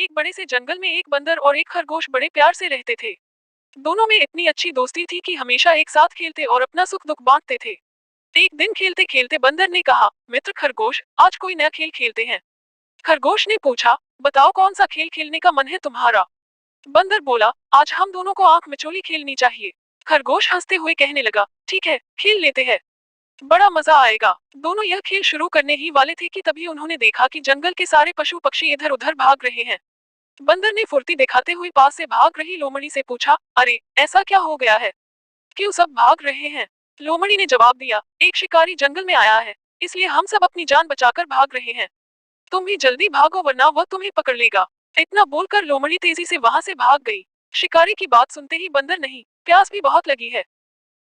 एक बड़े से जंगल में एक बंदर और एक खरगोश बड़े प्यार से रहते थे। दोनों में इतनी अच्छी दोस्ती थी कि हमेशा एक साथ खेलते और अपना सुख दुख बांटते थे। एक दिन खेलते खेलते बंदर ने कहा, मित्र खरगोश, आज कोई नया खेल खेलते हैं। खरगोश ने पूछा, बताओ कौन सा खेल खेलने का मन है तुम्हारा। बंदर बोला, आज हम दोनों को आंख मिचोली खेलनी चाहिए। खरगोश हंसते हुए कहने लगा, ठीक है, खेल लेते हैं, बड़ा मजा आएगा। दोनों यह खेल शुरू करने ही वाले थे कि तभी उन्होंने देखा कि जंगल के सारे पशु पक्षी इधर उधर भाग रहे हैं। बंदर ने फुर्ती दिखाते हुए पास से भाग रही लोमड़ी से पूछा, अरे ऐसा क्या हो गया है, क्यों सब भाग रहे हैं। लोमड़ी ने जवाब दिया, एक शिकारी जंगल में आया है, इसलिए हम सब अपनी जान बचाकर भाग रहे हैं। तुम भी जल्दी भागो वरना वह तुम्हें पकड़ लेगा। इतना बोलकर लोमड़ी तेजी से वहां से भाग गई। शिकारी की बात सुनते ही बंदर, नहीं, प्यास भी बहुत लगी है,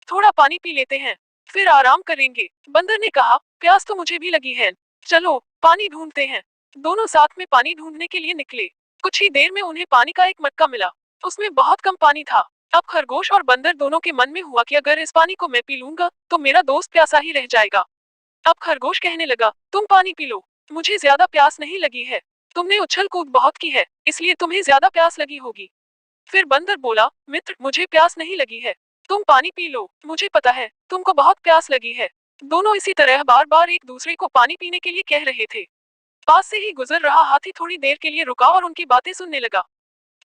थोड़ा पानी पी लेते हैं, फिर आराम करेंगे। बंदर ने कहा, प्यास तो मुझे भी लगी है, चलो पानी ढूंढते हैं। दोनों साथ में पानी ढूंढने के लिए निकले। कुछ ही देर में उन्हें पानी का एक मटका मिला, उसमें बहुत कम पानी था। अब खरगोश और बंदर दोनों के मन में हुआ कि अगर इस पानी को मैं पी लूंगा तो मेरा दोस्त प्यासा ही रह जाएगा। अब खरगोश कहने लगा, तुम पानी पी लो, मुझे ज्यादा प्यास नहीं लगी है, तुमने उछल कूद बहुत की है, इसलिए तुम्हें ज्यादा प्यास लगी होगी। फिर बंदर बोला, मित्र मुझे प्यास नहीं लगी है, तुम पानी पी लो, मुझे पता है तुमको बहुत प्यास लगी है। दोनों इसी तरह बार बार एक दूसरे को पानी पीने के लिए कह रहे थे। पास से ही गुजर रहा हाथी थोड़ी देर के लिए रुका और उनकी बातें सुनने लगा।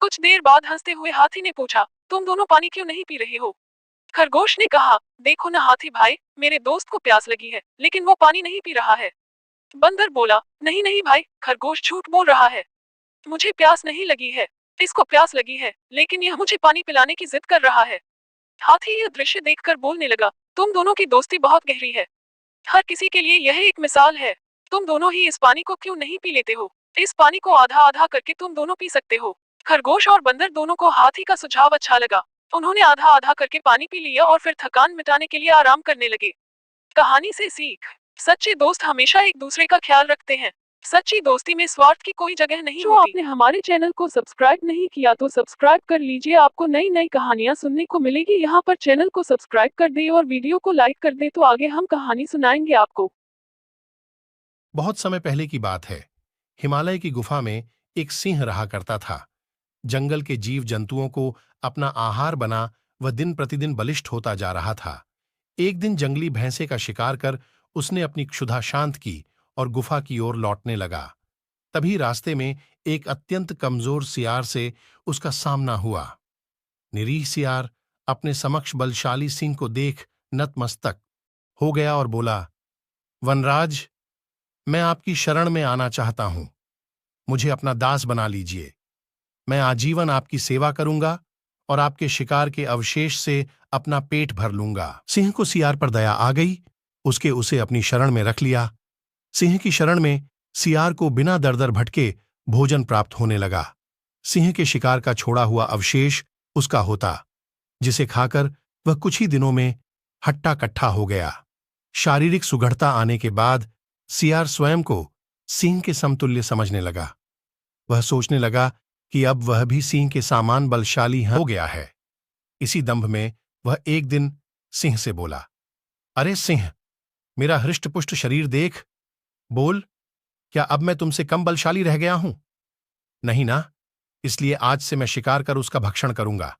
कुछ देर बाद हंसते हुए हाथी ने पूछा, तुम दोनों पानी क्यों नहीं पी रहे हो। खरगोश ने कहा, देखो ना हाथी भाई, मेरे दोस्त को प्यास लगी है लेकिन वो पानी नहीं पी रहा है। बंदर बोला, नहीं नहीं भाई, खरगोश झूठ बोल रहा है, मुझे प्यास नहीं लगी है, इसको प्यास लगी है लेकिन यह मुझे पानी पिलाने की जिद कर रहा है। हाथी यह दृश्य देखकर बोलने लगा, तुम दोनों की दोस्ती बहुत गहरी है, हर किसी के लिए यह एक मिसाल है। तुम दोनों ही इस पानी को क्यों नहीं पी लेते हो, इस पानी को आधा आधा करके तुम दोनों पी सकते हो। खरगोश और बंदर दोनों को हाथी का सुझाव अच्छा लगा। उन्होंने आधा आधा करके पानी पी लिया और फिर थकान मिटाने के लिए आराम करने लगे। कहानी से सीख, सच्चे दोस्त हमेशा एक दूसरे का ख्याल रखते हैं। सच्ची दोस्ती में स्वार्थ की कोई जगह नहीं जो होती। आपने हमारे चैनल को सब्सक्राइब नहीं किया तो सब्सक्राइब कर लीजिए, आपको नई नई कहानियां सुनने को मिलेगी। यहाँ पर चैनल को सब्सक्राइब कर दे और वीडियो को लाइक कर दे तो आगे हम कहानी सुनाएंगे आपको। बहुत समय पहले की बात है। हिमालय की गुफा में एक सिंह रहा करता था। जंगल के जीव जंतुओं को अपना आहार बना वह दिन प्रतिदिन बलिष्ठ होता जा रहा था। एक दिन जंगली भैंसे का शिकार कर उसने अपनी क्षुधा शांत की और गुफा की ओर लौटने लगा। तभी रास्ते में एक अत्यंत कमजोर सियार से उसका सामना हुआ। निरीह सियार अपने समक्ष बलशाली सिंह को देख नतमस्तक हो गया और बोला, वनराज, मैं आपकी शरण में आना चाहता हूं, मुझे अपना दास बना लीजिए। मैं आजीवन आपकी सेवा करूंगा और आपके शिकार के अवशेष से अपना पेट भर लूंगा। सिंह को सियार पर दया आ गई, उसके उसे अपनी शरण में रख लिया। सिंह की शरण में सियार को बिना दर दर भटके भोजन प्राप्त होने लगा। सिंह के शिकार का छोड़ा हुआ अवशेष उसका होता, जिसे खाकर वह कुछ ही दिनों में हट्टा कट्ठा हो गया। शारीरिक सुघड़ता आने के बाद सियार स्वयं को सिंह के समतुल्य समझने लगा। वह सोचने लगा कि अब वह भी सिंह के समान बलशाली हो गया है। इसी दंभ में वह एक दिन सिंह से बोला, अरे सिंह, मेरा हृष्टपुष्ट शरीर देख, बोल, क्या अब मैं तुमसे कम बलशाली रह गया हूं? नहीं ना, इसलिए आज से मैं शिकार कर उसका भक्षण करूंगा।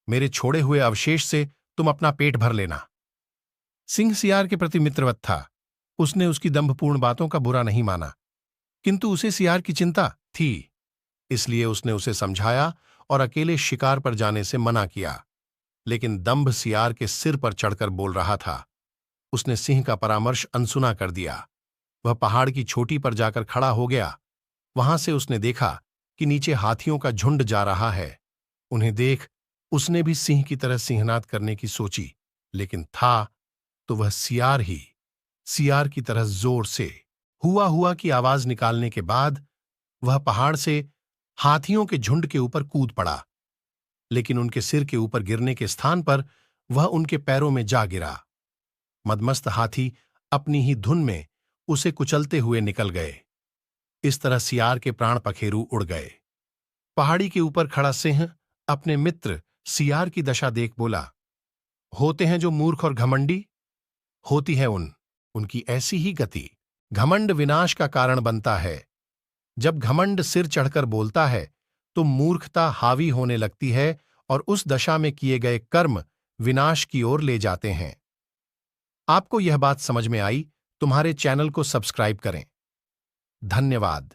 मेरे छोड़े हुए अवशेष से तुम अपना पेट भर लेना। सिंह सियार के प्रति मित्रवत था। उसने उसकी दंभपूर्ण बातों का बुरा नहीं माना, किंतु उसे सियार की चिंता थी, इसलिए उसने उसे समझाया और अकेले शिकार पर जाने से मना किया। लेकिन दंभ सियार के सिर पर चढ़कर बोल रहा था। उसने सिंह का परामर्श अनसुना कर दिया। वह पहाड़ की चोटी पर जाकर खड़ा हो गया। वहां से उसने देखा कि नीचे हाथियों का झुंड जा रहा है। उन्हें देख उसने भी सिंह की तरह सिंहनाद करने की सोची, लेकिन था तो वह सियार ही। सियार की तरह जोर से हुआ की आवाज निकालने के बाद वह पहाड़ से हाथियों के झुंड के ऊपर कूद पड़ा, लेकिन उनके सिर के ऊपर गिरने के स्थान पर वह उनके पैरों में जा गिरा। मदमस्त हाथी अपनी ही धुन में उसे कुचलते हुए निकल गए। इस तरह सियार के प्राण पखेरु उड़ गए। पहाड़ी के ऊपर खड़ा सिंह अपने मित्र सियार की दशा देख बोला, होते हैं जो मूर्ख और घमंडी, होती है उनकी ऐसी ही गति। घमंड विनाश का कारण बनता है। जब घमंड सिर चढ़कर बोलता है तो मूर्खता हावी होने लगती है और उस दशा में किए गए कर्म विनाश की ओर ले जाते हैं। आपको यह बात समझ में आई? तुम्हारे चैनल को सब्सक्राइब करें। धन्यवाद।